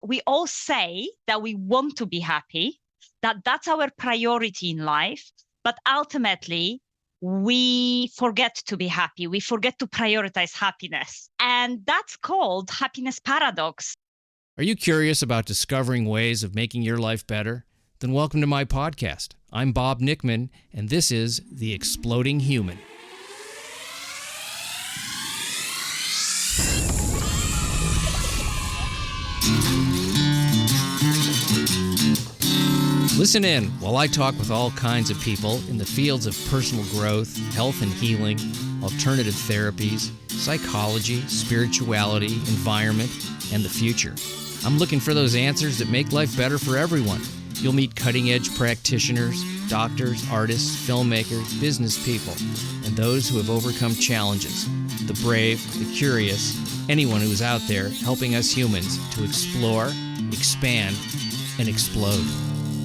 we all say that we want to be happy, that that's our priority in life, but ultimately we forget to be happy. We forget to prioritize happiness. And that's called happiness paradox. Are you curious about discovering ways of making your life better? Then welcome to my podcast. I'm Bob Nickman, and this is The Exploding Human. Listen in while I talk with all kinds of people in the fields of personal growth, health and healing, alternative therapies, psychology, spirituality, environment, and the future. I'm looking for those answers that make life better for everyone. You'll meet cutting-edge practitioners, doctors, artists, filmmakers, business people, and those who have overcome challenges. The brave, the curious, anyone who is out there helping us humans to explore, expand, and explode.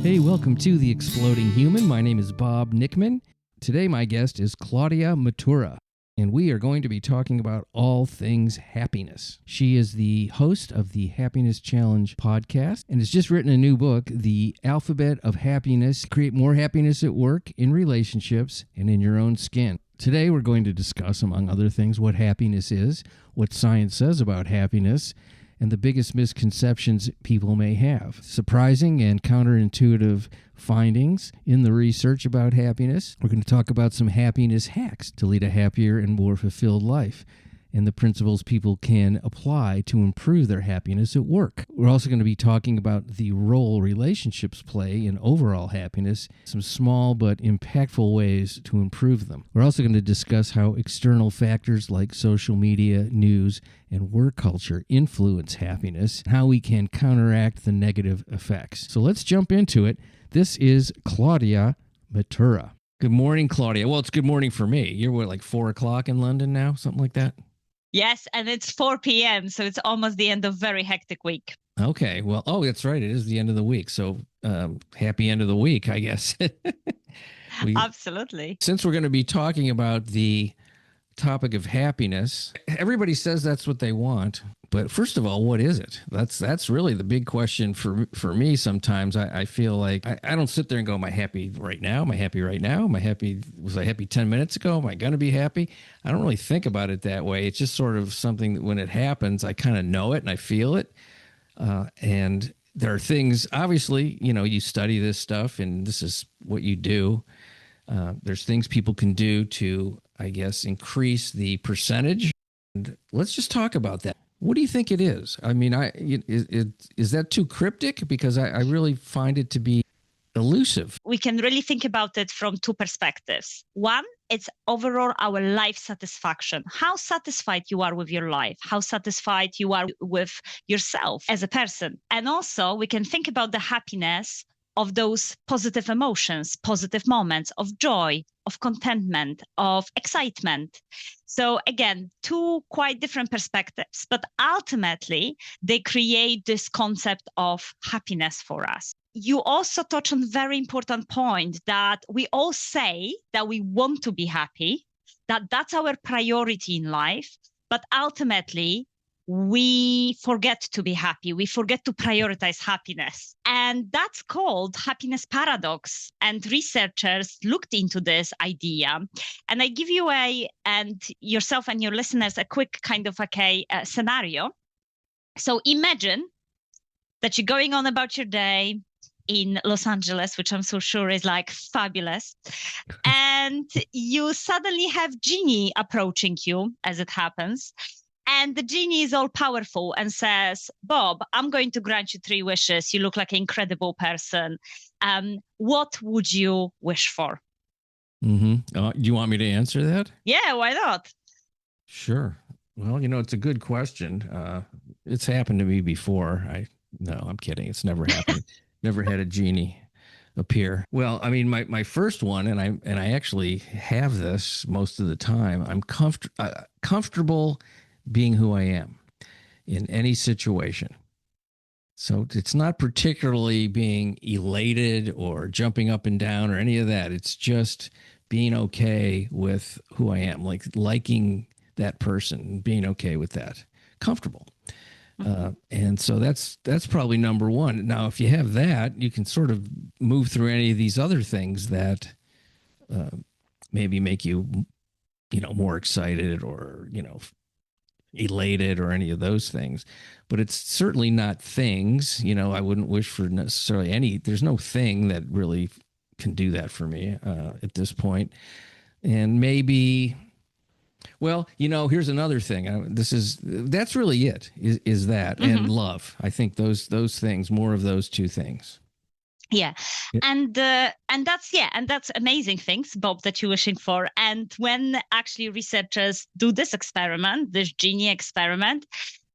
Hey, welcome to The Exploding Human. My name is Bob Nickman. Today my guest is Klaudia Mitura, and we are going to be talking about all things happiness. She is the host of the Happiness Challenge podcast and has just written a new book, The Alphabet of Happiness: Create More Happiness at Work, in Relationships, and in Your Own Skin. Today we're going to discuss, among other things, what happiness is, what science says about happiness, and the biggest misconceptions people may have. Surprising and counterintuitive findings in the research about happiness. We're going to talk about some happiness hacks to lead a happier and more fulfilled life, and the principles people can apply to improve their happiness at work. We're also going to be talking about the role relationships play in overall happiness, some small but impactful ways to improve them. We're also going to discuss how external factors like social media, news, and work culture influence happiness, and how we can counteract the negative effects. So let's jump into it. This is Klaudia Mitura. Good morning, Klaudia. Well, it's good morning for me. You're what, like 4 o'clock in London now? Something like that? Yes, and it's 4 p.m., so it's almost the end of a very hectic week. Okay, well, that's right. It is the end of the week, so happy end of the week, I guess. Absolutely. Since we're going to be talking about the topic of happiness, everybody says that's what they want, but first of all, what is it? That's really the big question for me sometimes. I feel like I don't sit there and go, am I happy right now? Am I happy right now? Was I happy 10 minutes ago? Am I going to be happy? I don't really think about it that way. It's just sort of something that when it happens, I kind of know it and I feel it. And there are things, obviously, you study this stuff and this is what you do. There's things people can do to, I guess, increase the percentage. And let's just talk about that. What do you think it is? I mean, is that too cryptic? Because I really find it to be elusive. We can really think about it from two perspectives. One, it's overall our life satisfaction. How satisfied you are with your life, how satisfied you are with yourself as a person. And also we can think about the happiness of those positive emotions, positive moments of joy, of contentment, of excitement. So again, two quite different perspectives, but ultimately they create this concept of happiness for us. You also touch on a very important point that we all say that we want to be happy, that that's our priority in life, but ultimately we forget to be happy. We forget to prioritize happiness. And that's called happiness paradox. And researchers looked into this idea. And I give you and yourself and your listeners a quick kind of scenario. So imagine that you're going on about your day in Los Angeles, which I'm so sure is like fabulous. And you suddenly have Genie approaching you as it happens. And the genie is all powerful and says, Bob, I'm going to grant you 3 wishes. You look like an incredible person. What would you wish for? Do you want me to answer that? Yeah, why not? Sure. Well, it's a good question. It's happened to me before. No, I'm kidding. It's never happened. Never had a genie appear. Well, I mean, my first one, and I actually have this most of the time. I'm comfortable being who I am in any situation. So it's not particularly being elated or jumping up and down or any of that. It's just being okay with who I am, like liking that person, being okay with that, comfortable. And so that's probably number one. Now, if you have that, you can sort of move through any of these other things that maybe make you, more excited or, elated or any of those things. But it's certainly not things, I wouldn't wish for necessarily there's no thing that really can do that for me at this point. And maybe, well, here's another thing. That's really it is that and love. I think those things, more of those two things. Yeah. And that's amazing things, Bob, that you're wishing for. And when actually researchers do this experiment, this Genie experiment,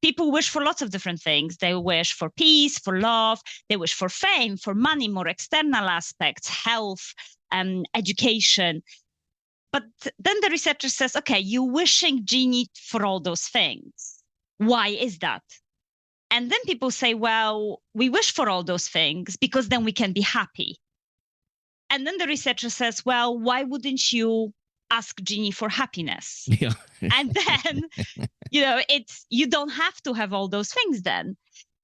people wish for lots of different things. They wish for peace, for love, they wish for fame, for money, more external aspects, health, education. But then the researcher says, okay, you're wishing Genie for all those things. Why is that? And then people say, well, we wish for all those things because then we can be happy. And then the researcher says, well, why wouldn't you ask Genie for happiness? Yeah. And then, you don't have to have all those things then.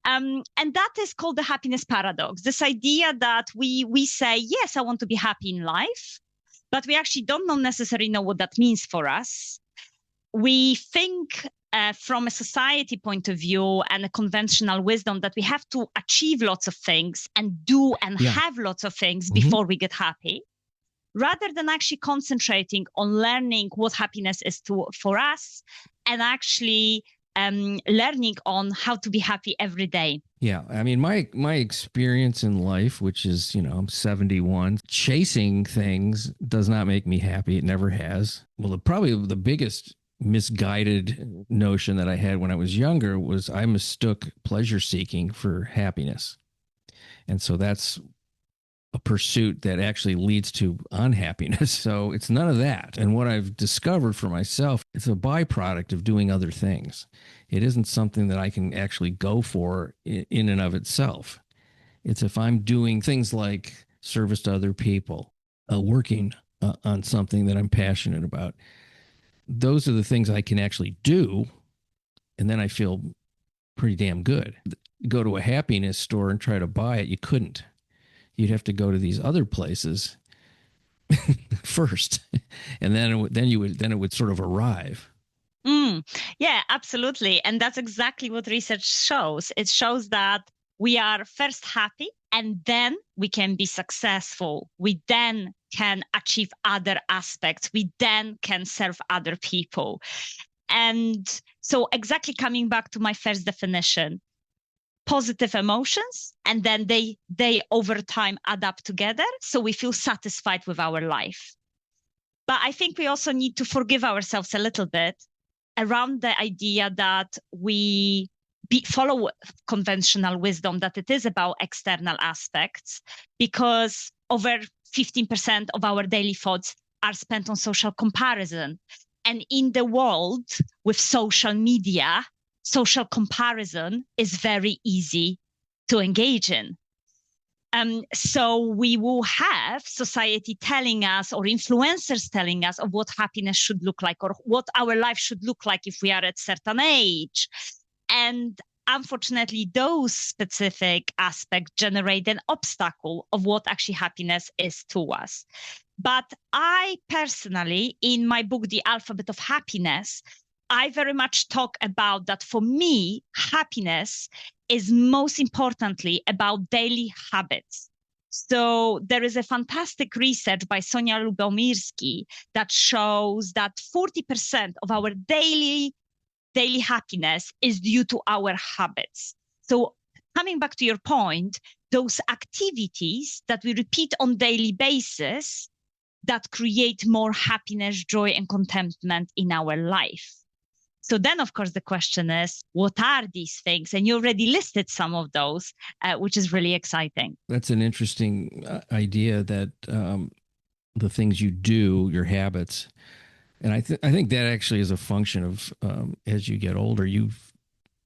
And that is called the happiness paradox. This idea that we say, yes, I want to be happy in life, but we actually don't necessarily know what that means for us. We think from a society point of view and a conventional wisdom that we have to achieve lots of things and do and have lots of things before we get happy, rather than actually concentrating on learning what happiness is for us and actually learning on how to be happy every day. Yeah. I mean, my experience in life, which is, I'm 71, chasing things does not make me happy. It never has. Well, probably the biggest misguided notion that I had when I was younger was I mistook pleasure seeking for happiness. And so that's a pursuit that actually leads to unhappiness. So it's none of that. And what I've discovered for myself, it's a byproduct of doing other things. It isn't something that I can actually go for in and of itself. It's if I'm doing things like service to other people, working on something that I'm passionate about. Those are the things I can actually do, and then I feel pretty damn good. Go to a happiness store and try to buy it, you couldn't. You'd have to go to these other places first, and then it would sort of arrive. Yeah, absolutely. And that's exactly what research shows. It shows that we are first happy, and then we can be successful. We then can achieve other aspects. We then can serve other people. And so exactly coming back to my first definition, positive emotions, and then they over time add up together. So we feel satisfied with our life. But I think we also need to forgive ourselves a little bit around the idea that we follow conventional wisdom, that it is about external aspects, because over 15% of our daily thoughts are spent on social comparison. And in the world with social media, social comparison is very easy to engage in. So we will have society telling us, or influencers telling us, of what happiness should look like, or what our life should look like if we are at a certain age. And unfortunately, those specific aspects generate an obstacle of what actually happiness is to us. But I personally, in my book, The Alphabet of Happiness, I very much talk about that. For me, happiness is most importantly about daily habits. So there is a fantastic research by Sonia Lubomirsky that shows that 40% of our daily happiness is due to our habits. So coming back to your point, those activities that we repeat on daily basis that create more happiness, joy, and contentment in our life. So then, of course, the question is, what are these things? And you already listed some of those, which is really exciting. That's an interesting idea, that the things you do, your habits. And I think that actually is a function of as you get older, you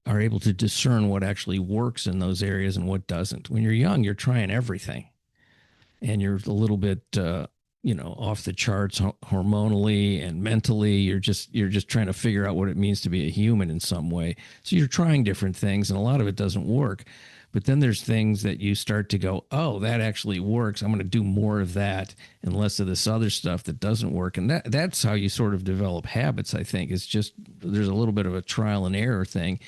are able to discern what actually works in those areas and what doesn't. When you're young, you're trying everything. And you're a little bit off the charts hormonally and mentally. You're just trying to figure out what it means to be a human in some way. So you're trying different things, and a lot of it doesn't work. But then there's things that you start to go, oh, that actually works. I'm going to do more of that and less of this other stuff that doesn't work. And that's how you sort of develop habits, I think. It's just there's a little bit of a trial and error thing.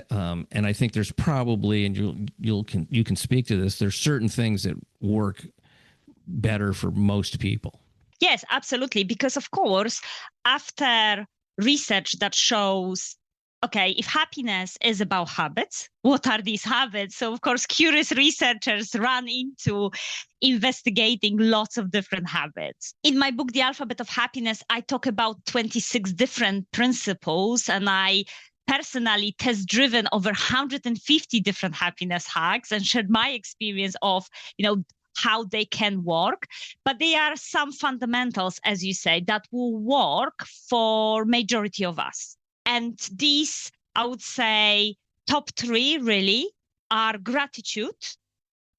And I think there's probably, and you can speak to this, there's certain things that work better for most people. Yes, absolutely. Because of course, after research that shows, okay, if happiness is about habits, what are these habits? So of course, curious researchers run into investigating lots of different habits. In my book, The Alphabet of Happiness, I talk about 26 different principles, and I personally test-driven over 150 different happiness hacks and shared my experience of, how they can work. But there are some fundamentals, as you say, that will work for majority of us. And these, I would say, top three really are gratitude,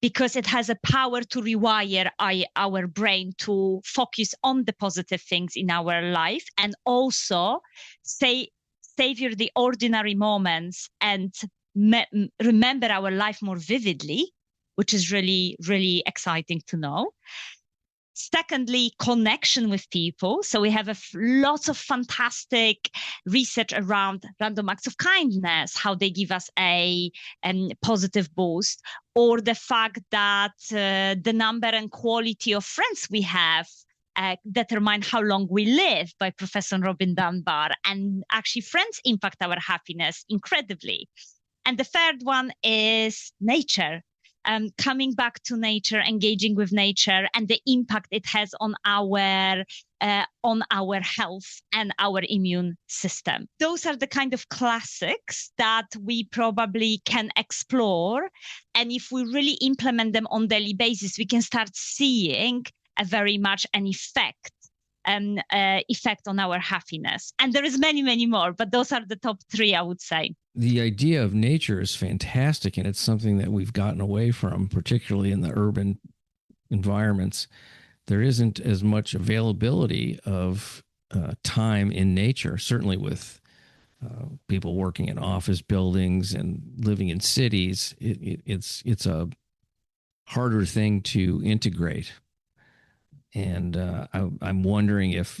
because it has a power to rewire our brain to focus on the positive things in our life, and also savor the ordinary moments and remember our life more vividly, which is really, really exciting to know. Secondly, connection with people. So we have lots of fantastic research around random acts of kindness, how they give us a positive boost, or the fact that the number and quality of friends we have determine how long we live, by Professor Robin Dunbar. And actually, friends impact our happiness incredibly. And the third one is nature. Coming back to nature, engaging with nature, and the impact it has on our health and our immune system. Those are the kind of classics that we probably can explore. And if we really implement them on a daily basis, we can start seeing very much an effect on our happiness. And there is many, many more, but those are the top three, I would say. The idea of nature is fantastic, and it's something that we've gotten away from, particularly in the urban environments. There isn't as much availability of time in nature, certainly with people working in office buildings and living in cities. It's a harder thing to integrate. And I'm wondering if,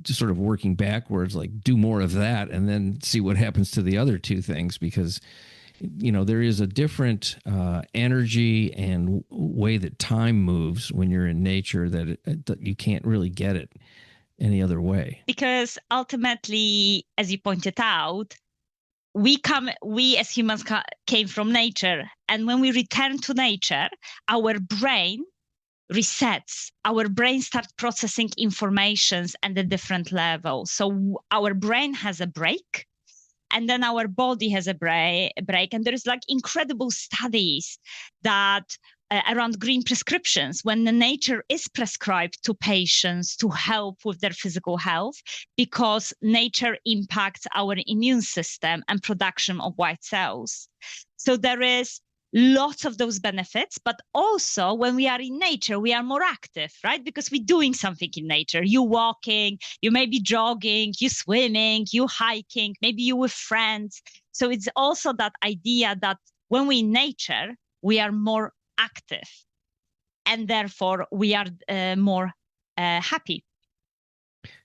just sort of working backwards, like do more of that and then see what happens to the other two things, because, there is a different energy and way that time moves when you're in nature that you can't really get it any other way. Because ultimately, as you pointed out, we as humans came from nature. And when we return to nature, our brain resets. Our brain starts processing informations at a different level. So our brain has a break, and then our body has a break. And there's incredible studies that around green prescriptions, when the nature is prescribed to patients to help with their physical health, because nature impacts our immune system and production of white cells. So there is lots of those benefits, but also when we are in nature, we are more active, right? Because we're doing something in nature. You walking, you may be jogging, you swimming, you hiking, maybe you with friends. So it's also that idea that when we're in nature, we are more active, and therefore we are more happy.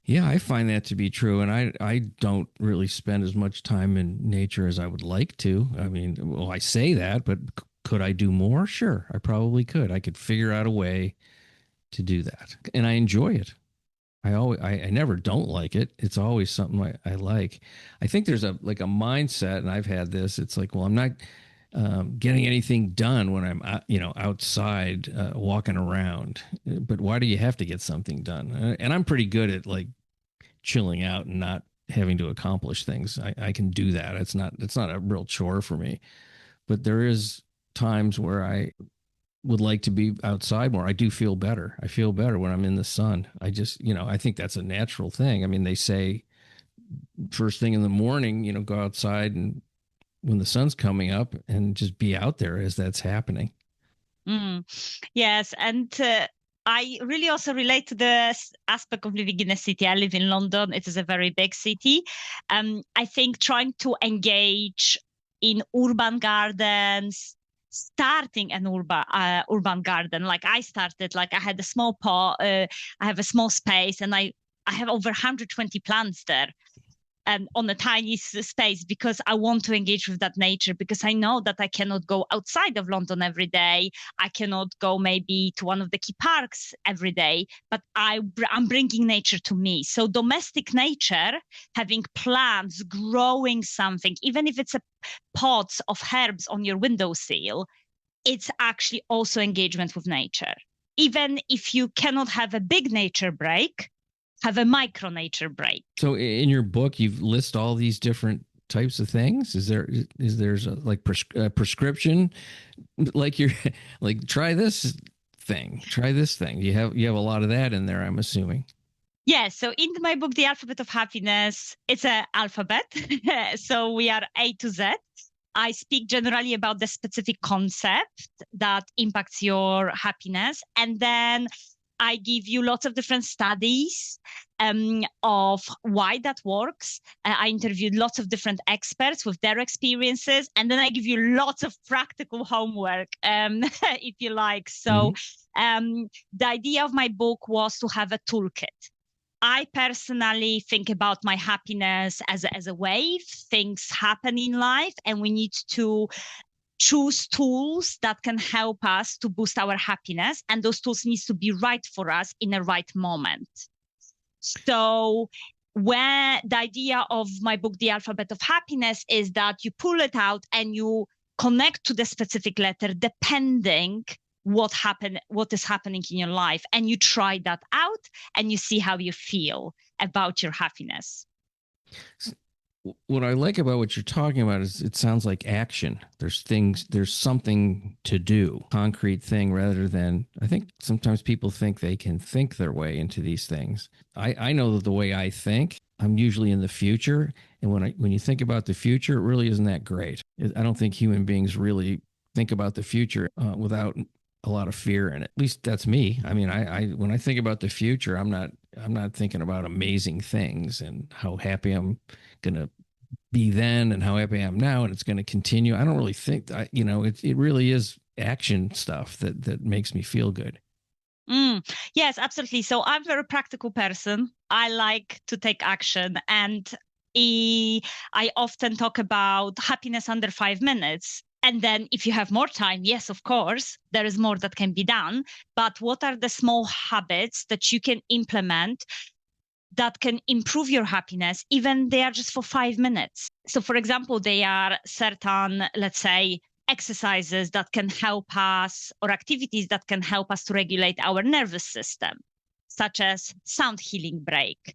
Yeah, I find that to be true. And I don't really spend as much time in nature as I would like to. I mean, well, I say that, but could I do more? Sure, I probably could. I could figure out a way to do that. And I enjoy it. I never don't like it. It's always something I like. I think there's a mindset, and I've had this. It's like, well, I'm not getting anything done when I'm outside walking around. But why do you have to get something done? And I'm pretty good at chilling out and not having to accomplish things. I can do that. It's not a real chore for me. But there is times where I would like to be outside more. I do feel better. I feel better when I'm in the sun. I just, I think that's a natural thing. I mean, they say first thing in the morning, go outside and when the sun's coming up and just be out there as that's happening. Yes. And I really also relate to the aspect of living in a city. I live in London. It is a very big city. I think trying to engage in urban gardens, starting an urban garden, like I started, like I had a small pot, I have a small space, and I have over 120 plants there. On a tiny space, because I want to engage with that nature, because I know that I cannot go outside of London every day. I cannot go maybe to one of the key parks every day, but I'm bringing nature to me. So domestic nature, having plants, growing something, even if it's a pots of herbs on your windowsill, it's actually also engagement with nature. Even if you cannot have a big nature break, have a micro nature break. So in your book, you've list all these different types of things. Is there like prescription, like you're like, try this thing, try this thing. You have a lot of that in there, I'm assuming. Yeah. So in my book, The Alphabet of Happiness, it's an alphabet. So we are A to Z. I speak generally about the specific concept that impacts your happiness. And then I give you lots of different studies of why that works. I interviewed lots of different experts with their experiences. And then I give you lots of practical homework, if you like. So the idea of my book was to have a toolkit. I personally think about my happiness as a wave. Things happen in life, and we need to choose tools that can help us to boost our happiness. And those tools need to be right for us in the right moment. So where the idea of my book, The Alphabet of Happiness, is that you pull it out and you connect to the specific letter depending what is happening in your life. And you try that out and you see how you feel about your happiness. What I like about what you're talking about is it sounds like action. There's something to do, concrete thing, rather than, I think sometimes people think they can think their way into these things. I know that the way I think, I'm usually in the future. And when you think about the future, it really isn't that great. I don't think human beings really think about the future without a lot of fear in it. At least that's me. I mean, I when I think about the future, I'm not thinking about amazing things and how happy I'm going to be then and how happy I am now, and it's going to continue. I don't really think that, it really is action stuff that makes me feel good. Yes, absolutely. So I'm a very practical person. I like to take action, and I often talk about happiness under 5 minutes. And then if you have more time, yes, of course, there is more that can be done. But what are the small habits that you can implement that can improve your happiness, even they are just for 5 minutes? So for example, they are certain, let's say, exercises that can help us, or activities that can help us to regulate our nervous system, such as sound healing break,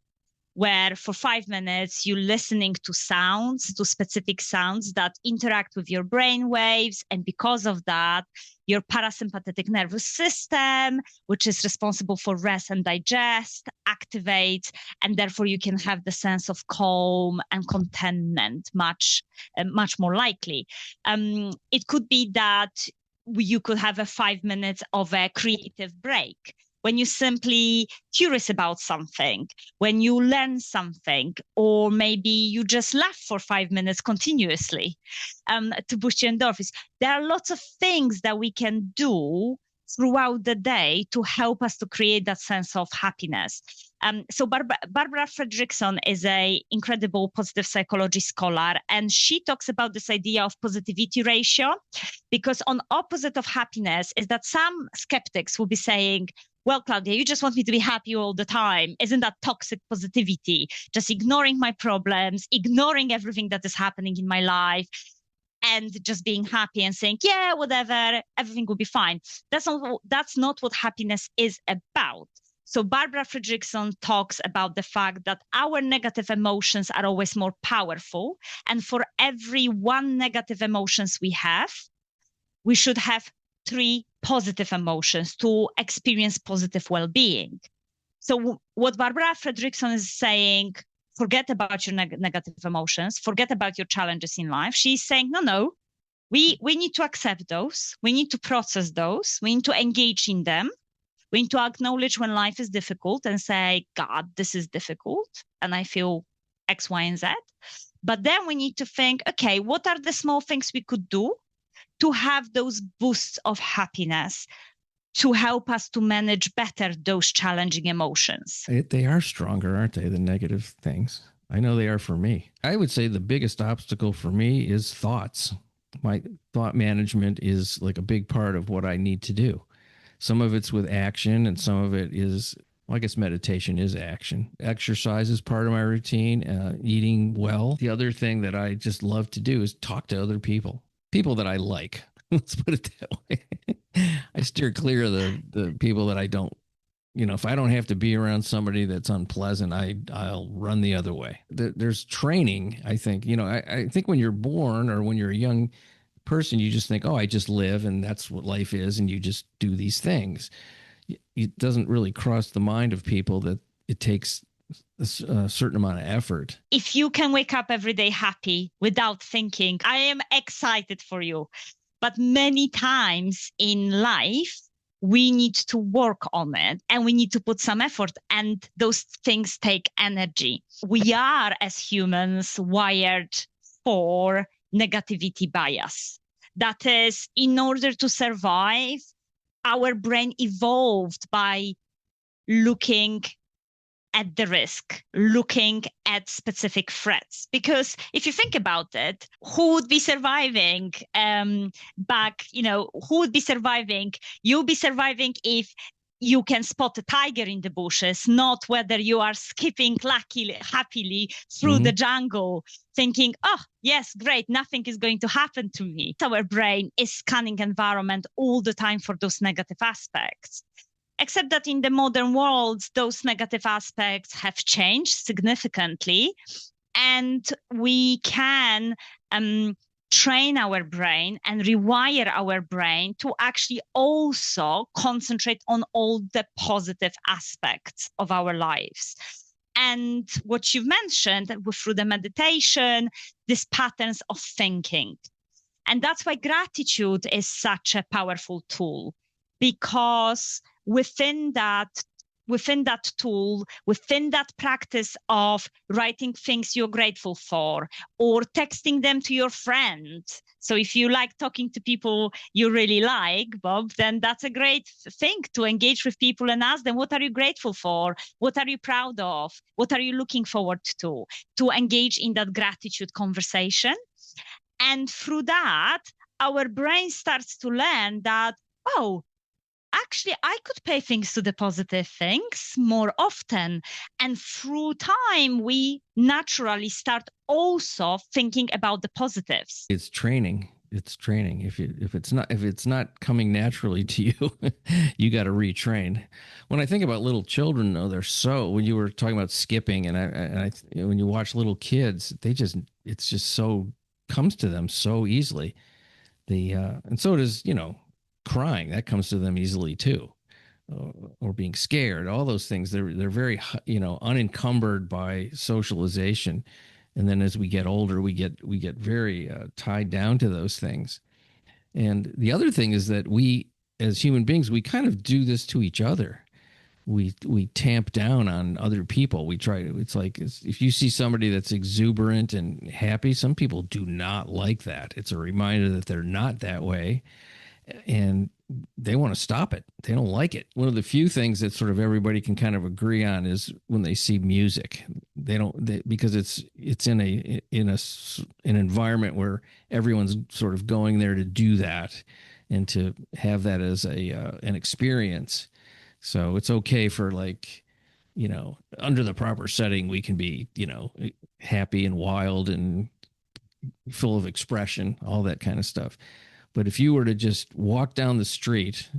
where for 5 minutes you're listening to sounds, to specific sounds that interact with your brain waves. And because of that, your parasympathetic nervous system, which is responsible for rest and digest, activates, and therefore you can have the sense of calm and contentment much more likely. It could be that you could have a 5 minutes of a creative break, when you're simply curious about something, when you learn something, or maybe you just laugh for 5 minutes continuously to boost your endorphins. There are lots of things that we can do throughout the day to help us to create that sense of happiness. So Barbara Fredrickson is an incredible positive psychology scholar, and she talks about this idea of positivity ratio, because on opposite of happiness is that some skeptics will be saying, well, Klaudia, you just want me to be happy all the time. Isn't that toxic positivity? Just ignoring my problems, ignoring everything that is happening in my life, and just being happy and saying, yeah, whatever, everything will be fine. That's not what happiness is about. So Barbara Fredrickson talks about the fact that our negative emotions are always more powerful. And for every one negative emotions we have, we should have 3 positive emotions to experience positive well-being. So what Barbara Fredrickson is saying, forget about your negative emotions, forget about your challenges in life. She's saying, no, we need to accept those. We need to process those. We need to engage in them. We need to acknowledge when life is difficult and say, God, this is difficult and I feel X, Y, and Z. But then we need to think, okay, what are the small things we could do to have those boosts of happiness to help us to manage better those challenging emotions? They are stronger, aren't they, the negative things? I know they are for me. I would say the biggest obstacle for me is thoughts. My thought management is like a big part of what I need to do. Some of it's with action, and some of it is, well, I guess meditation is action. Exercise is part of my routine, eating well. The other thing that I just love to do is talk to other people that I like. Let's put it that way. I steer clear of the people that I don't, if I don't have to be around somebody that's unpleasant, I'll run the other way. There's training, I think. I think when you're born or when you're a young person, you just think, oh, I just live and that's what life is, and you just do these things. It doesn't really cross the mind of people that it takes a certain amount of effort. If you can wake up every day happy without thinking, I am excited for you. But many times in life, we need to work on it and we need to put some effort, and those things take energy. We are, as humans, wired for negativity bias. That is, in order to survive, our brain evolved by looking at the risk, looking at specific threats. Because if you think about it, who would be surviving who would be surviving? You'll be surviving if you can spot a tiger in the bushes, not whether you are skipping happily through the jungle, thinking, oh, yes, great, nothing is going to happen to me. Our brain is scanning environment all the time for those negative aspects. Except that in the modern world, those negative aspects have changed significantly, and we can train our brain and rewire our brain to actually also concentrate on all the positive aspects of our lives. And what you've mentioned through the meditation, these patterns of thinking. And that's why gratitude is such a powerful tool, because within that tool, within that practice of writing things you're grateful for or texting them to your friend. So if you like talking to people you really like, Bob, then that's a great thing to engage with people and ask them, what are you grateful for? What are you proud of? What are you looking forward to engage in that gratitude conversation. And through that, our brain starts to learn that, oh, actually, I could pay things to the positive things more often. And through time, we naturally start also thinking about the positives. It's training. If it's not coming naturally to you, you got to retrain. When I think about little children, though, when you were talking about skipping, and when you watch little kids, it's just so comes to them so easily. And so does, crying, that comes to them easily too, or being scared. All those things, they're very unencumbered by socialization, and then as we get older, we get very tied down to those things. And the other thing is that we, as human beings, we kind of do this to each other. We tamp down on other people. We try to. It's like if you see somebody that's exuberant and happy, some people do not like that. It's a reminder that they're not that way, and they want to stop it. They don't like it. One of the few things that sort of everybody can kind of agree on is when they see music. Because it's in an environment where everyone's sort of going there to do that and to have that as an experience. So it's okay for under the proper setting, we can be, happy and wild and full of expression, all that kind of stuff. But if you were to just walk down the street,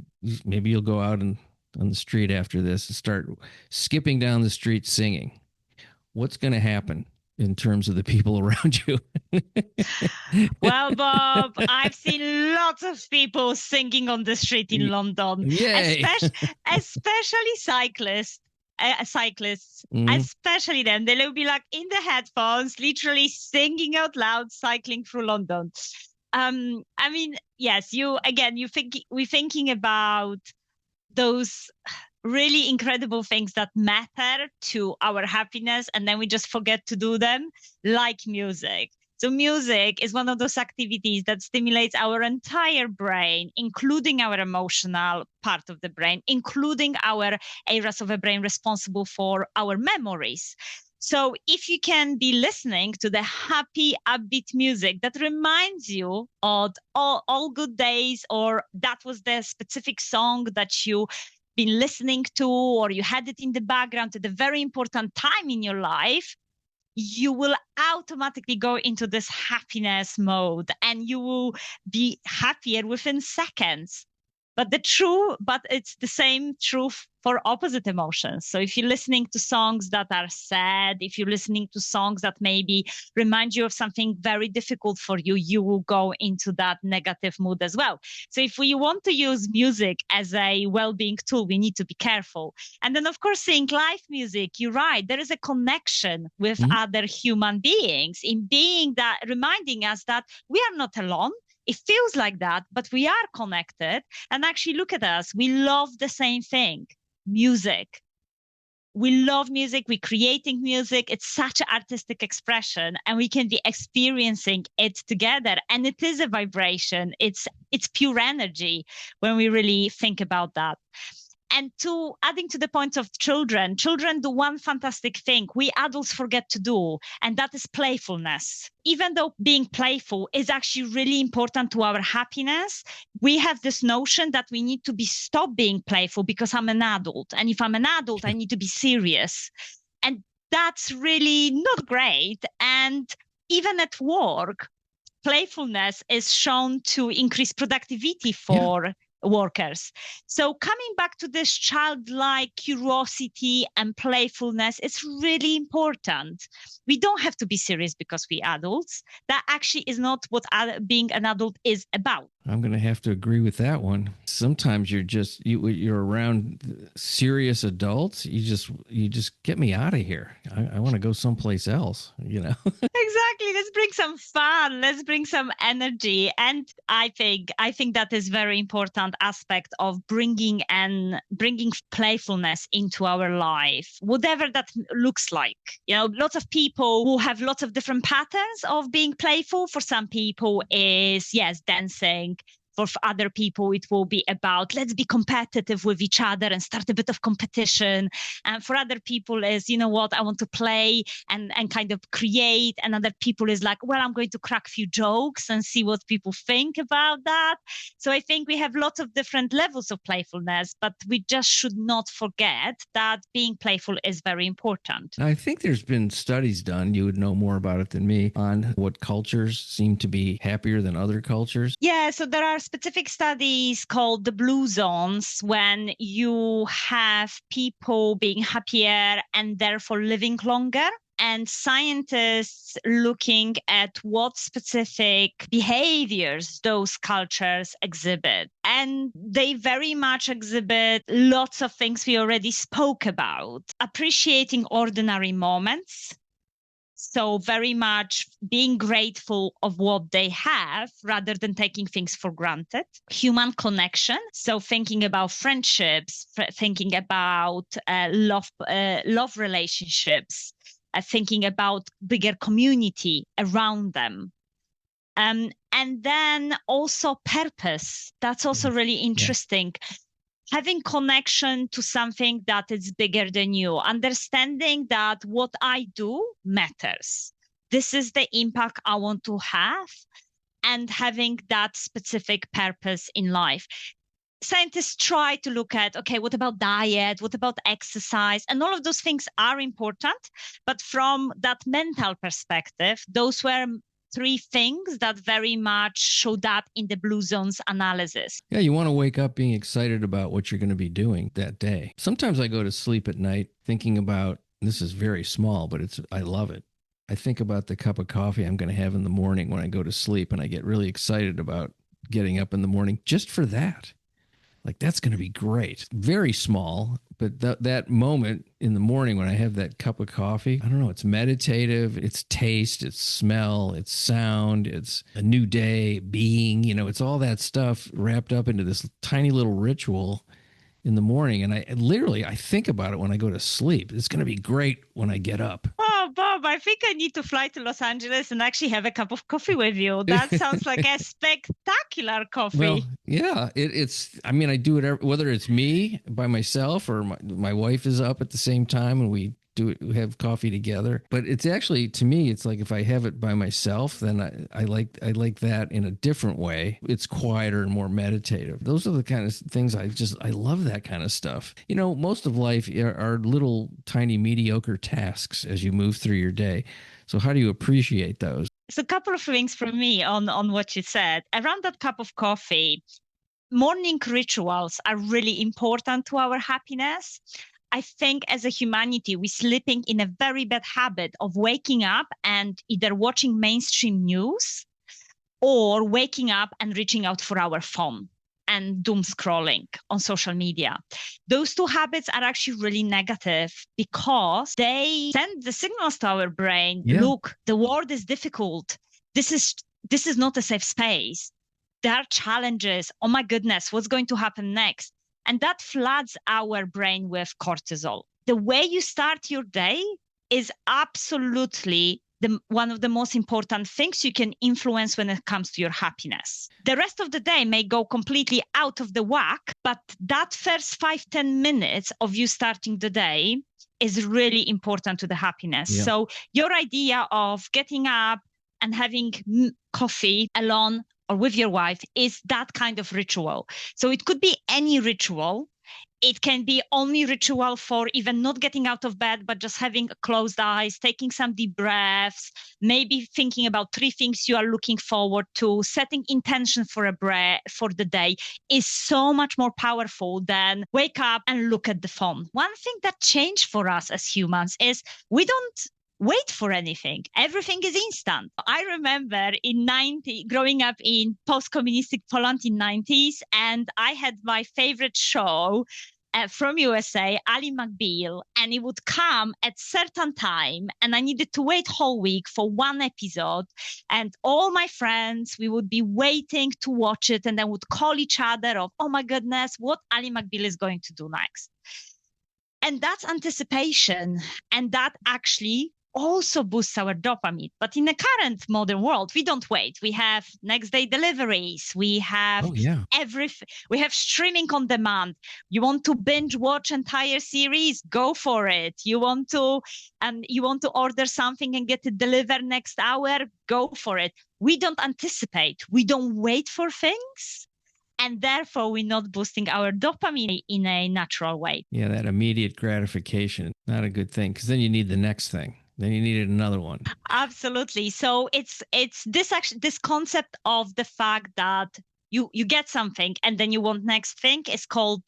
maybe you'll go out on the street after this and start skipping down the street singing. What's going to happen in terms of the people around you? Well, Bob, I've seen lots of people singing on the street in London, especially cyclists. Especially them. They'll be like in the headphones, literally singing out loud, cycling through London. Yes, we're thinking about those really incredible things that matter to our happiness, and then we just forget to do them, like music. So music is one of those activities that stimulates our entire brain, including our emotional part of the brain, including our areas of the brain responsible for our memories. So if you can be listening to the happy, upbeat music that reminds you of all good days, or that was the specific song that you been listening to, or you had it in the background at a very important time in your life, you will automatically go into this happiness mode and you will be happier within seconds. But it's the same truth for opposite emotions. So if you're listening to songs that are sad, if you're listening to songs that maybe remind you of something very difficult for you, you will go into that negative mood as well. So if we want to use music as a well-being tool, we need to be careful. And then, of course, seeing live music, you're right, there is a connection with other human beings in being that, reminding us that we are not alone. It feels like that, but we are connected. And actually, look at us. We love the same thing, music. We love music. We're creating music. It's such an artistic expression, and we can be experiencing it together. And it is a vibration. It's pure energy when we really think about that. And adding to the point of children do one fantastic thing we adults forget to do, and that is playfulness. Even though being playful is actually really important to our happiness, we have this notion that we need to stop being playful because I'm an adult. And if I'm an adult, I need to be serious. And that's really not great. And even at work, playfulness is shown to increase productivity for workers. So coming back to this childlike curiosity and playfulness, it's really important. We don't have to be serious because we're adults. That actually is not what being an adult is about. I'm going to have to agree with that one. Sometimes you're around serious adults. You just get me out of here. I want to go someplace else, Exactly. Let's bring some fun. Let's bring some energy. And I think that is very important aspect of bringing playfulness into our life, whatever that looks like. Lots of people who have lots of different patterns of being playful. For some people is, dancing. For other people, it will be about, let's be competitive with each other and start a bit of competition. And for other people is, I want to play and kind of create. And other people is like, well, I'm going to crack a few jokes and see what people think about that. So I think we have lots of different levels of playfulness, but we just should not forget that being playful is very important. I think there's been studies done, you would know more about it than me, on what cultures seem to be happier than other cultures. Yeah, so there are specific studies called the blue zones, when you have people being happier and therefore living longer. And scientists looking at what specific behaviors those cultures exhibit. And they very much exhibit lots of things we already spoke about. Appreciating ordinary moments. So very much being grateful of what they have rather than taking things for granted. Human connection. So thinking about friendships, thinking about love relationships, thinking about bigger community around them. And then also purpose. That's also really interesting. Yeah. Having connection to something that is bigger than you, understanding that what I do matters. This is the impact I want to have, and having that specific purpose in life. Scientists try to look at, okay, what about diet? What about exercise? And all of those things are important. But from that mental perspective, those were three things that very much showed up in the Blue Zones analysis. Yeah, you want to wake up being excited about what you're going to be doing that day. Sometimes I go to sleep at night thinking about, this is very small, but I love it. I think about the cup of coffee I'm going to have in the morning when I go to sleep, and I get really excited about getting up in the morning just for that. Like, that's going to be great. Very small, but that moment in the morning when I have that cup of coffee, I don't know, it's meditative, it's taste, it's smell, it's sound, it's a new day, being, it's all that stuff wrapped up into this tiny little ritual. in the morning, and I think about it when I go to sleep. It's going to be great when I get up. Oh, Bob, I think I need to fly to Los Angeles and actually have a cup of coffee with you. That sounds like a spectacular coffee. Well, yeah, it's, I mean, I do it whether it's me by myself or my wife is up at the same time and we have coffee together. But it's actually, to me, it's like if I have it by myself, then I like that in a different way. It's quieter and more meditative. Those are the kind of things I love that kind of stuff. You know, most of life are little tiny mediocre tasks as you move through your day. So how do you appreciate those? So a couple of things from me on what you said. Around that cup of coffee, morning rituals are really important to our happiness. I think as a humanity, we're slipping in a very bad habit of waking up and either watching mainstream news or waking up and reaching out for our phone and doom scrolling on social media. Those two habits are actually really negative because they send the signals to our brain. Yeah. Look, the world is difficult. This is not a safe space. There are challenges. Oh my goodness, what's going to happen next? And that floods our brain with cortisol. The way you start your day is absolutely one of the most important things you can influence when it comes to your happiness. The rest of the day may go completely out of the whack, but that first 5-10 minutes of you starting the day is really important to the happiness. Yeah. So your idea of getting up and having coffee alone or with your wife is that kind of ritual. So it could be any ritual. It can be only ritual for even not getting out of bed, but just having closed eyes, taking some deep breaths, maybe thinking about 3 things you are looking forward to, setting intention for the day is so much more powerful than wake up and look at the phone. One thing that changed for us as humans is we don't wait for anything. Everything is instant. I remember growing up in post-communistic Poland in 90s, and I had my favorite show from USA, Ali McBeal, and it would come at certain time, and I needed to wait whole week for one episode, and all my friends, we would be waiting to watch it, and then would call each other of, oh my goodness, what Ali McBeal is going to do next. And that's anticipation, and that actually also boosts our dopamine. But in the current modern world, we don't wait. We have next day deliveries. We have everything. We have streaming on demand. You want to binge watch entire series? Go for it. You want to order something and get it delivered next hour? Go for it. We don't anticipate. We don't wait for things. And therefore, we're not boosting our dopamine in a natural way. Yeah, that immediate gratification, not a good thing, because then you need the next thing. Then you needed another one. Absolutely. So it's this concept of the fact that you get something and then you want next thing is called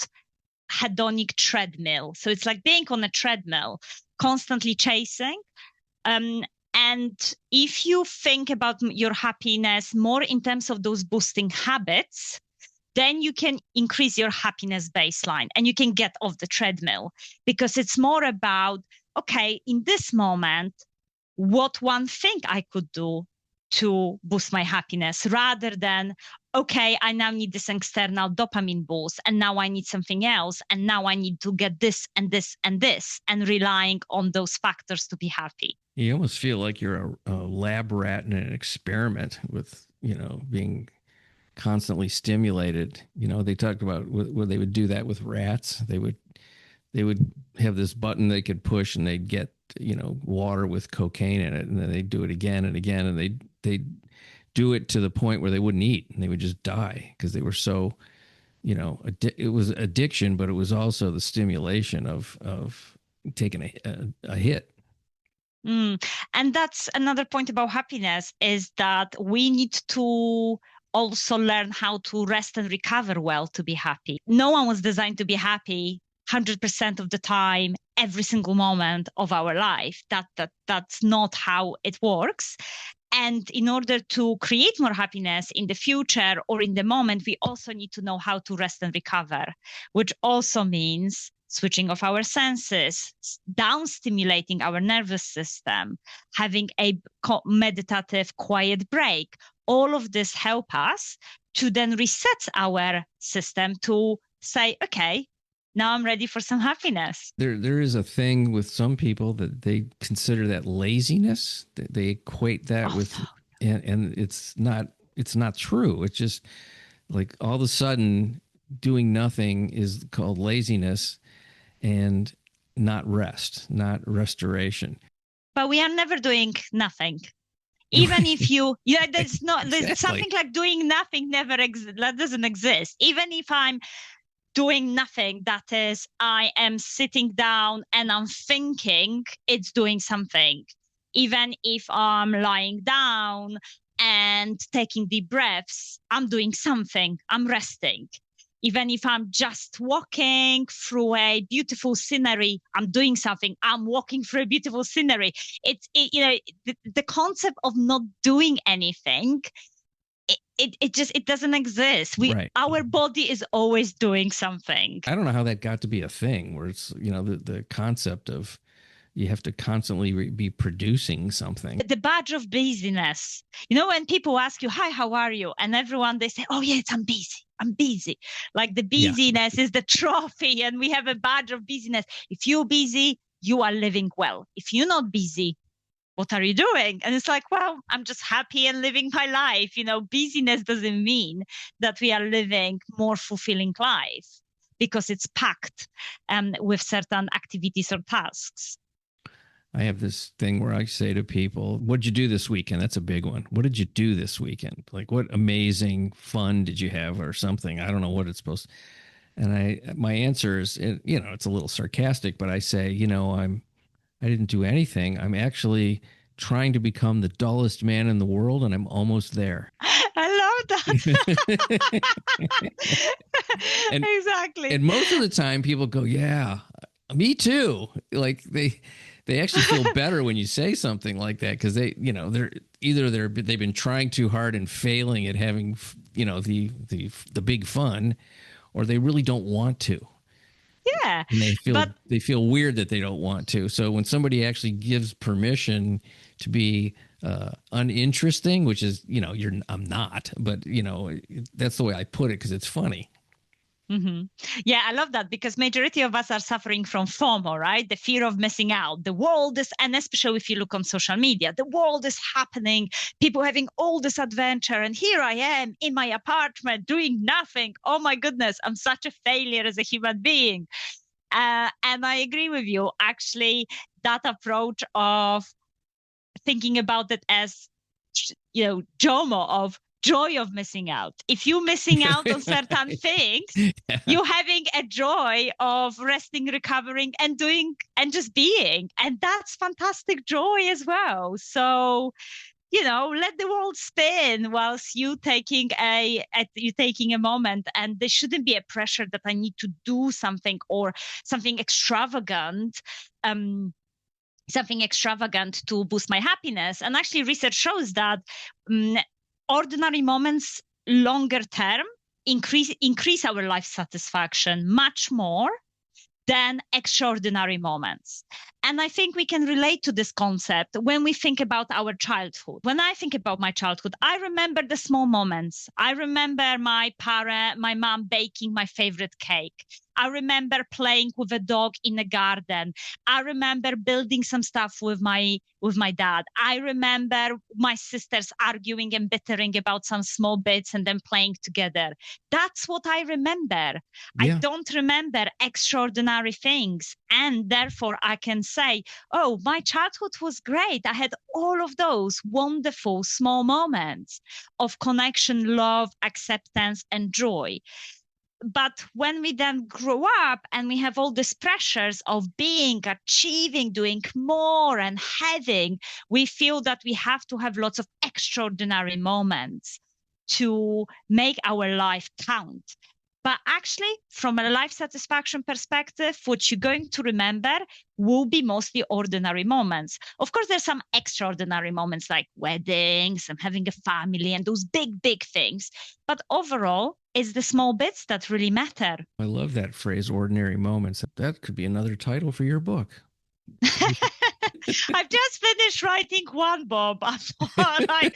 hedonic treadmill. So it's like being on a treadmill, constantly chasing. And if you think about your happiness more in terms of those boosting habits, then you can increase your happiness baseline and you can get off the treadmill, because it's more about, okay, in this moment, what one thing I could do to boost my happiness, rather than, okay, I now need this external dopamine boost, and now I need something else, and now I need to get this and this and this, and relying on those factors to be happy. You almost feel like you're a lab rat in an experiment with, being constantly stimulated. They talked about where they would do that with rats. They would have this button they could push and they'd get, water with cocaine in it. And then they'd do it again and again. And they'd do it to the point where they wouldn't eat and they would just die because they were so, it was addiction, but it was also the stimulation of taking a hit. And that's another point about happiness, is that we need to also learn how to rest and recover well to be happy. No one was designed to be happy 100% of the time, every single moment of our life. That's not how it works. And in order to create more happiness in the future or in the moment, we also need to know how to rest and recover, which also means switching off our senses, down stimulating our nervous system, having a meditative quiet break. All of this help us to then reset our system to say, okay, Now I'm ready for some happiness. There is a thing with some people that they consider that laziness. They equate that with, no. And it's not true. It's just like all of a sudden doing nothing is called laziness and not rest, not restoration. But we are never doing nothing. Even if there's Exactly. something like doing nothing that doesn't exist. Even if I'm doing nothing, that is, I am sitting down and I'm thinking, it's doing something. Even if I'm lying down and taking deep breaths, I'm doing something, I'm resting. Even if I'm just walking through a beautiful scenery, I'm doing something. I'm walking through a beautiful scenery. The concept of not doing anything, it doesn't exist. Our body is always doing something. I don't know how that got to be a thing where it's, the concept of you have to constantly be producing something. The badge of busyness. When people ask you, hi, how are you? And everyone, they say, oh yes, I'm busy. Like the busyness is the trophy, and we have a badge of busyness. If you're busy, you are living well. If you're not busy, what are you doing? And it's like, well, I'm just happy and living my life. Busyness doesn't mean that we are living more fulfilling life because it's packed with certain activities or tasks. I have this thing where I say to people, what'd you do this weekend? That's a big one. What did you do this weekend? Like, what amazing fun did you have or something? I don't know what it's supposed to. And my answer is, it's a little sarcastic, but I say, I didn't do anything. I'm actually trying to become the dullest man in the world, and I'm almost there. I love that. Exactly. And most of the time people go, yeah, me too. Like they actually feel better when you say something like that, because they've been trying too hard and failing at having, the big fun, or they really don't want to. Yeah. And they feel weird that they don't want to. So when somebody actually gives permission to be uninteresting, which is, I'm not, but that's the way I put it because it's funny. Mm-hmm. Yeah, I love that, because majority of us are suffering from FOMO, right? The fear of missing out. The world is, and especially if you look on social media, the world is happening, people having all this adventure, and here I am in my apartment doing nothing. Oh my goodness, I'm such a failure as a human being. And I agree with you. Actually, that approach of thinking about it as, JOMO, of joy of missing out. If you're missing out on certain things, you're having a joy of resting, recovering, and doing, and just being. And that's fantastic joy as well. So, let the world spin whilst you taking a moment, and there shouldn't be a pressure that I need to do something or something extravagant. Something extravagant to boost my happiness. And actually research shows that ordinary moments, longer term, increase our life satisfaction much more than extraordinary moments. And I think we can relate to this concept when we think about our childhood. When I think about my childhood, I remember the small moments. I remember my mom baking my favorite cake. I remember playing with a dog in the garden. I remember building some stuff with my dad. I remember my sisters arguing and bickering about some small bits and then playing together. That's what I remember. Yeah. I don't remember extraordinary things. And therefore I can say, oh, my childhood was great. I had all of those wonderful small moments of connection, love, acceptance, and joy. But when we then grow up and we have all these pressures of being, achieving, doing more and having, we feel that we have to have lots of extraordinary moments to make our life count. But actually, from a life satisfaction perspective, what you're going to remember will be mostly ordinary moments. Of course, there's some extraordinary moments like weddings and having a family and those big, big things. But overall, it's the small bits that really matter. I love that phrase, ordinary moments. That could be another title for your book. I've just finished writing one, Bob. I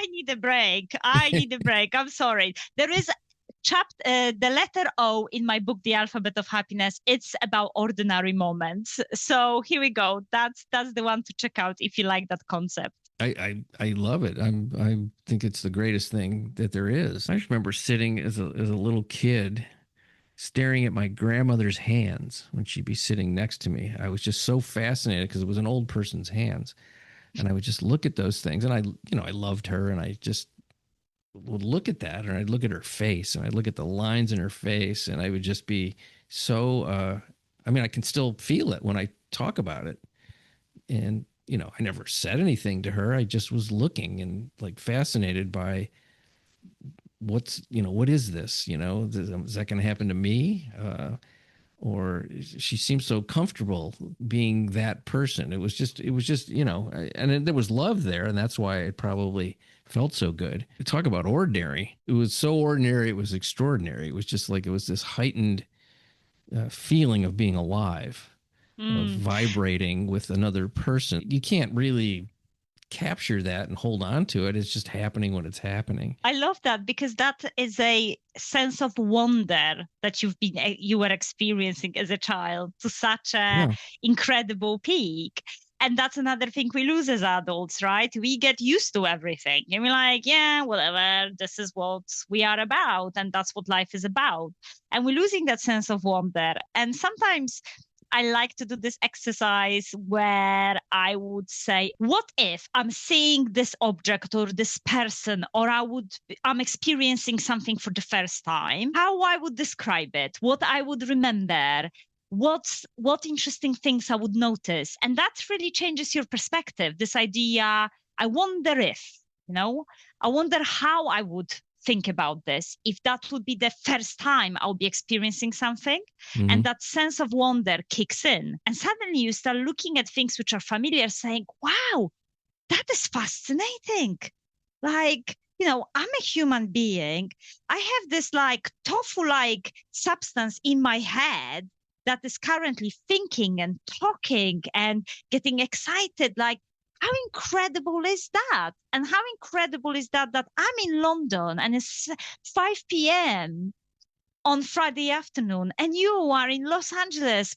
need a break. I'm sorry. There is the letter O in my book, The Alphabet of Happiness, it's about ordinary moments. So here we go. That's the one to check out if you like that concept. I love it. I think it's the greatest thing that there is. I just remember sitting as a little kid, staring at my grandmother's hands when she'd be sitting next to me. I was just so fascinated because it was an old person's hands, and I would just look at those things. And I loved her, and I just would look at that, and I'd look at her face, and I'd look at the lines in her face, and I would just be so. I can still feel it when I talk about it, and I never said anything to her. I just was looking and like fascinated by what is this? Is that going to happen to me? Or she seems so comfortable being that person. It was just, and there was love there. And that's why it probably felt so good. Talk about ordinary. It was so ordinary. It was extraordinary. It was just like, it was this heightened feeling of being alive. Of vibrating with another person. You can't really capture that and hold on to it. It's just happening when it's happening. I love that, because that is a sense of wonder that you were experiencing as a child to such a incredible peak. And that's another thing we lose as adults, right? We get used to everything. And we're like, yeah, whatever, this is what we are about. And that's what life is about. And we're losing that sense of wonder. And sometimes I like to do this exercise where I would say, what if I'm seeing this object or this person, or I'm experiencing something for the first time, how I would describe it, what I would remember, what interesting things I would notice. And that really changes your perspective. This idea, I wonder if, I wonder how I would think about this, if that would be the first time I'll be experiencing something. And that sense of wonder kicks in, and suddenly you start looking at things which are familiar, saying, wow, that is fascinating. Like, I'm a human being. I have this like tofu like substance in my head that is currently thinking and talking and getting excited. Like, how incredible is that? And how incredible is that I'm in London and it's 5 p.m. on Friday afternoon, and you are in Los Angeles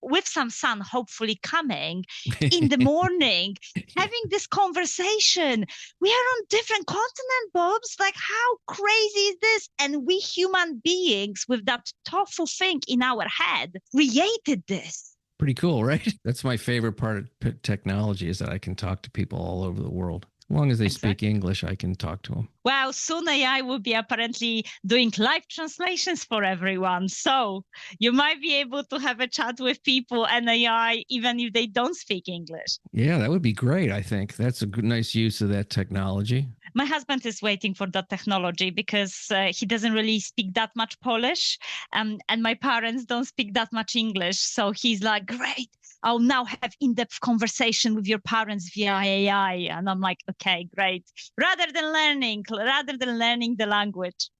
with some sun hopefully coming in the morning, having this conversation. We are on different continent, Bobs. Like, how crazy is this? And we human beings with that tofu thing in our head created this. Pretty cool, right? That's my favorite part of technology, is that I can talk to people all over the world. As long as they speak English, I can talk to them. Well, soon AI will be apparently doing live translations for everyone. So you might be able to have a chat with people and AI, even if they don't speak English. Yeah, that would be great, I think. That's a good, nice use of that technology. My husband is waiting for that technology because he doesn't really speak that much Polish, and my parents don't speak that much English. So he's like, great, I'll now have in-depth conversation with your parents via AI. And I'm like, okay, great. Rather than learning the language.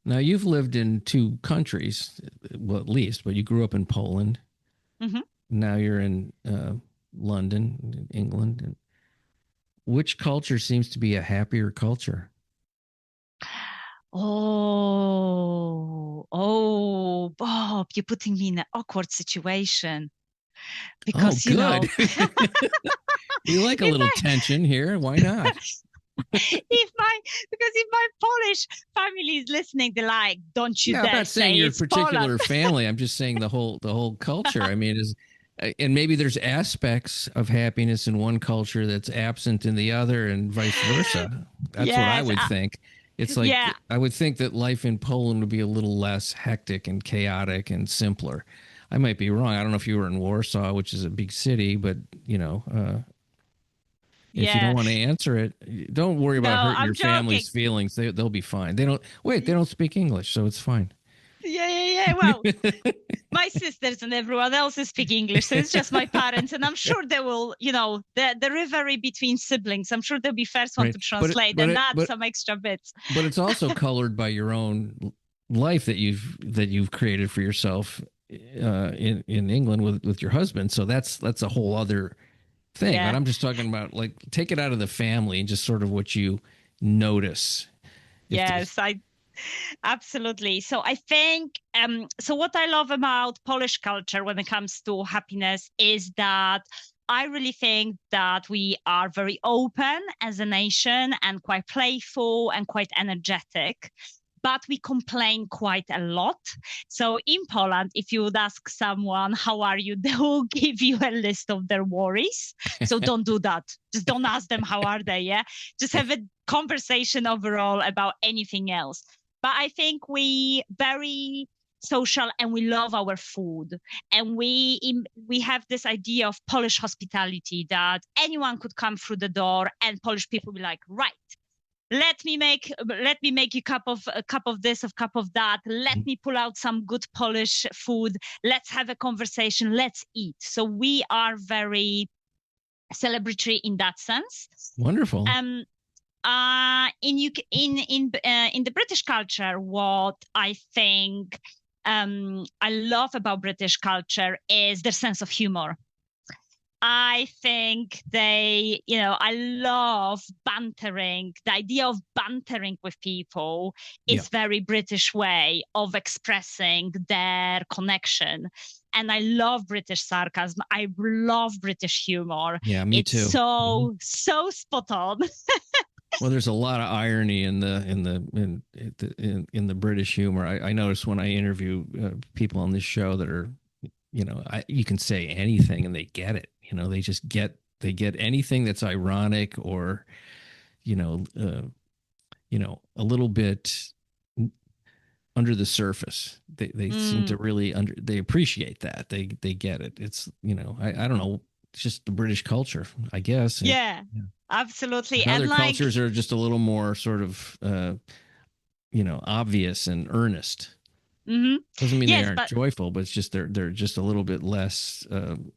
Now, you've lived in 2 countries, well, at least, but you grew up in Poland. Mm-hmm. Now you're in London, England. Which culture seems to be a happier culture? Oh, Bob, you're putting me in an awkward situation. Because, good. You like a little tension here. Why not? If my Polish family is listening, they're like, don't you dare. I'm not saying your particular Poland. family. I'm just saying the whole culture. I mean, and maybe there's aspects of happiness in one culture that's absent in the other, and vice versa. That's what I would think. It's like, I would think that life in Poland would be a little less hectic and chaotic and simpler. I might be wrong. I don't know if you were in Warsaw, which is a big city, but if you don't want to answer it, don't worry about hurting your family's feelings. They'll be fine. They don't speak English, so it's fine. Yeah. Well, my sisters and everyone else speak English, so it's just my parents, and I'm sure they will, the rivalry between siblings. I'm sure they'll be first one to translate and add some extra bits. But it's also colored by your own life that you've created for yourself in England with your husband. So that's a whole other thing. But I'm just talking about, like, take it out of the family and just sort of what you notice. Absolutely. So I think, so what I love about Polish culture when it comes to happiness is that I really think that we are very open as a nation and quite playful and quite energetic. But we complain quite a lot. So in Poland, if you would ask someone, how are you? They will give you a list of their worries. So don't do that. Just don't ask them how are they, yeah? Just have a conversation overall about anything else. But I think we very social and we love our food. And we have this idea of Polish hospitality that anyone could come through the door and Polish people be like, right, let me make you a cup of this, a cup of that. Let me pull out some good Polish food. Let's have a conversation. Let's eat. So we are very celebratory in that sense. Wonderful. In the British culture, what I think I love about British culture is their sense of humor. I think I love bantering. The idea of bantering with people is very British way of expressing their connection. And I love British sarcasm. I love British humor. Yeah, me it's too. So spot on. Well, there's a lot of irony in the British humor. I notice when I interview people on this show that are, you can say anything and they get it. They just get anything that's ironic or, a little bit under the surface. They seem to really they appreciate that. They get it. It's, I don't know. It's just the British culture, I guess. Yeah. Absolutely. Other cultures are just a little more sort of, obvious and earnest. Mm-hmm. Doesn't mean they aren't joyful, but it's just they're just a little bit less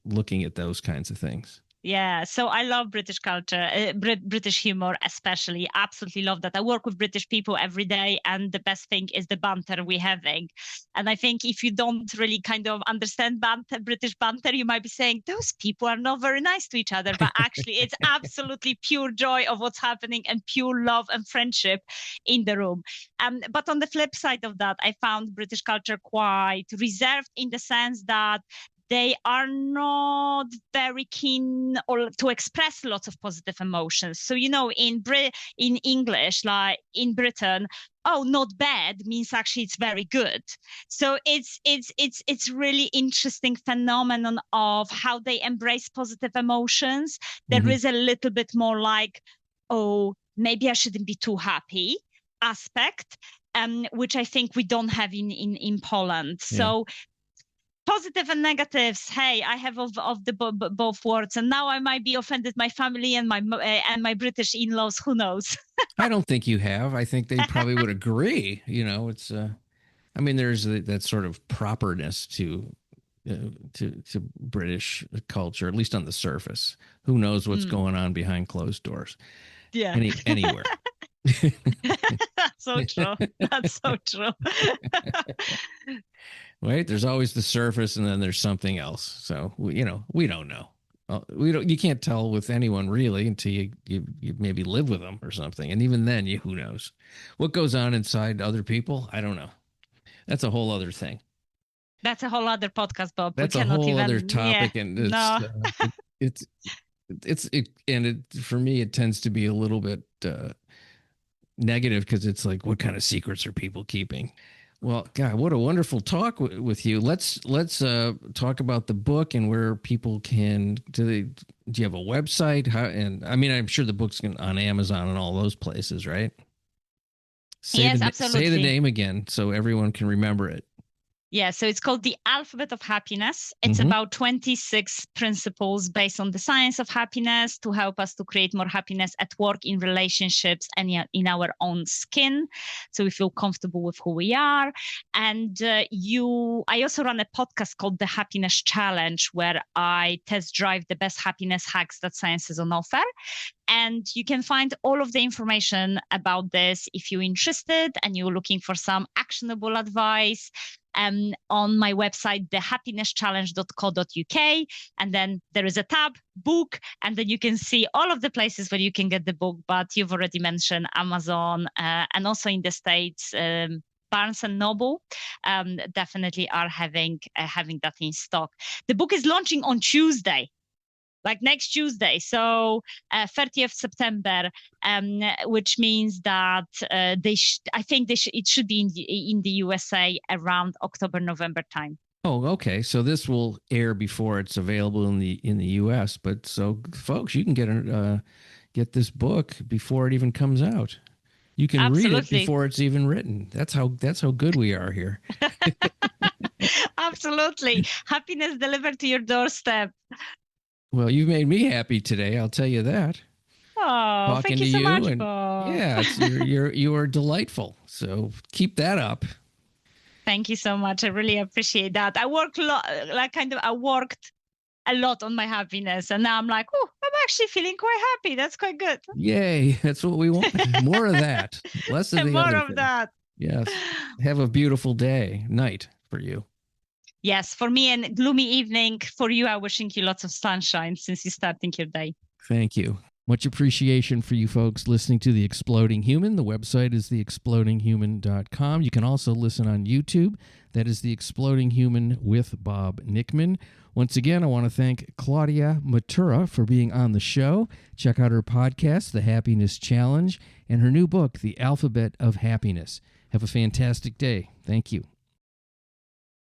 looking at those kinds of things. Yeah, so I love British culture, British humor especially. Absolutely love that. I work with British people every day, and the best thing is the banter we're having. And I think if you don't really kind of understand British banter, you might be saying, those people are not very nice to each other. But actually, it's absolutely pure joy of what's happening and pure love and friendship in the room. But on the flip side of that, I found British culture quite reserved in the sense that they are not very keen or to express lots of positive emotions. So, in English, like in Britain, not bad means actually it's very good. So it's really interesting phenomenon of how they embrace positive emotions. There is a little bit more like, maybe I shouldn't be too happy aspect, which I think we don't have in Poland. Yeah. So positive and negatives. Hey, I have of the both words, and now I might be offended my family and my British in-laws. Who knows? I don't think you have. I think they probably would agree. It's. I mean, there's that sort of properness to British culture, at least on the surface. Who knows what's going on behind closed doors? Yeah, anywhere. That's so true. That's so true. Right? There's always the surface, and then there's something else. So we don't know. You can't tell with anyone really until you maybe live with them or something, and even then, who knows what goes on inside other people? I don't know. That's a whole other thing. That's a whole other podcast, Bob. That's a whole other topic, and for me, it tends to be a little bit negative because it's like, what kind of secrets are people keeping? Well, God, what a wonderful talk with you. Let's talk about the book and where people can. Do you have a website? I'm sure the book's on Amazon and all those places, right? Yes, absolutely. Say the name again so everyone can remember it. Yeah, so it's called The Alphabet of Happiness. It's about 26 principles based on the science of happiness to help us to create more happiness at work, in relationships, and in our own skin. So we feel comfortable with who we are. And I also run a podcast called The Happiness Challenge, where I test drive the best happiness hacks that science has on offer. And you can find all of the information about this if you're interested and you're looking for some actionable advice. on my website, thehappinesschallenge.co.uk. And then there is a tab, book, and then you can see all of the places where you can get the book. But you've already mentioned Amazon, and also in the States, Barnes and Noble definitely are having that in stock. The book is launching on Tuesday, like next Tuesday, so 30th September, which means that it should be in the USA around October, November time. Oh, okay. So this will air before it's available in the US. But so, folks, you can get this book before it even comes out. You can Absolutely. read it before it's even written. That's how good we are here. Absolutely. Happiness delivered to your doorstep. Well, you've made me happy today. I'll tell you that. Oh, Talking thank you to so you much, and Bob. yeah, you are delightful. So keep that up. Thank you so much. I really appreciate that. I worked a lot on my happiness, and now I'm like, oh, I'm actually feeling quite happy. That's quite good. Yay! That's what we want. More of that. Less of the More other of thing. that. Yes. Have a beautiful night for you. Yes, for me, and gloomy evening for you. I'm wishing you lots of sunshine since you're starting your day. Thank you. Much appreciation for you folks listening to The Exploding Human. The website is theexplodinghuman.com. You can also listen on YouTube. That is The Exploding Human with Bob Nickman. Once again, I want to thank Klaudia Mitura for being on the show. Check out her podcast, The Happiness Challenge, and her new book, The Alphabet of Happiness. Have a fantastic day. Thank you.